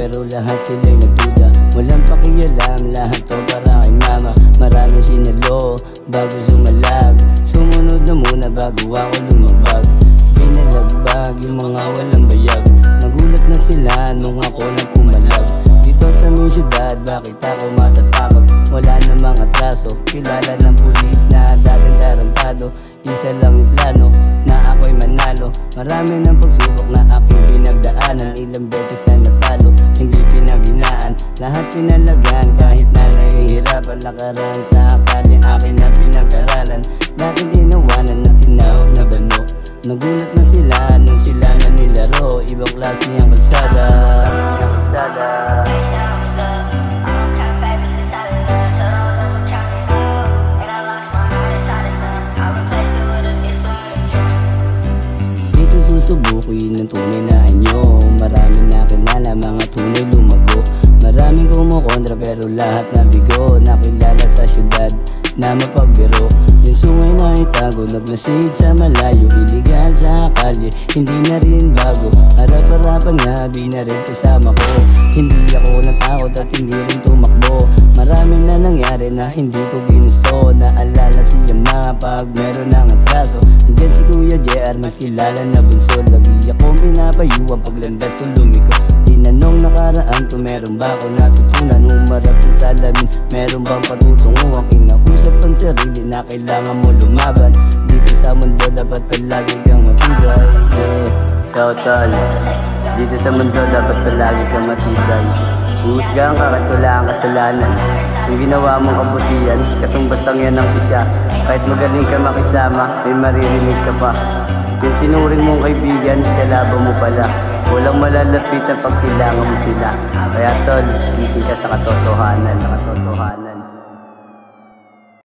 pero lahat sila'y nagduda. Walang pakialam, lahat to para kay mama. Maraming sinalo bago sumalag, sumunod na muna bago ako lumabag. Pinalagbag yung mga walang bayag, nagulat na sila nung ako na pumalag. Dito sa aming syudad, bakit ako matatakot? Wala namang atraso, kilala ng pulis na dating tarantado. Isa lang yung plano, na ako'y manalo. Marami ng pagsubok na aking pinagdaanan, ilang beses na natalo, hindi pinaghinaan. Lahat pinalagan kahit na nahihirapan, lakaran sa akali akin na pinag-aralan. Bakit ginawanan na tinawag na bano? Nagulat na sila nung sila na nilaro, ibang klase ang kalsada. Susubukin ng tunay na anyo, maraming nakilala, mga tunay lumago. Maraming kumukontra pero lahat na bigo, nakilala sa syudad na mapagbiro. Yung sungay na itago, nagmasid sa malayo, iligal sa kalye, hindi na rin bago. Harap-harapan nga, binaril kasama ko, hindi ako natakot at hindi rin tumakbo. Maraming na nangyari na hindi ko ginusto, naalala si Yama pag meron ng atraso. Andyan si Kuya JR, mas kilala na bunso. Lagi akong pinapayuan paglandas ko lumiko. Tinanong nakaraan kung meron ba ako natutunan, umarap sa salamin, meron bang patutunguhan? Kinausap ang sarili na kailangan mo lumaban. Dito sa mundo dapat palagi kang matibay. Total, dito sa mundo dapat palagi kang matibay. Huhusgahan ka kahit wala ang kasalanan. Kung ginawa mong kabutihan, katumbas yan ang isa. Kahit magaling ka makisama, may maririnig ka pa. Yung tinuring mong kaibigan, kalaban mo pala. Walang malalapitan pag kailangan mo sila. Kaya tol, ising ka sa katotohanan.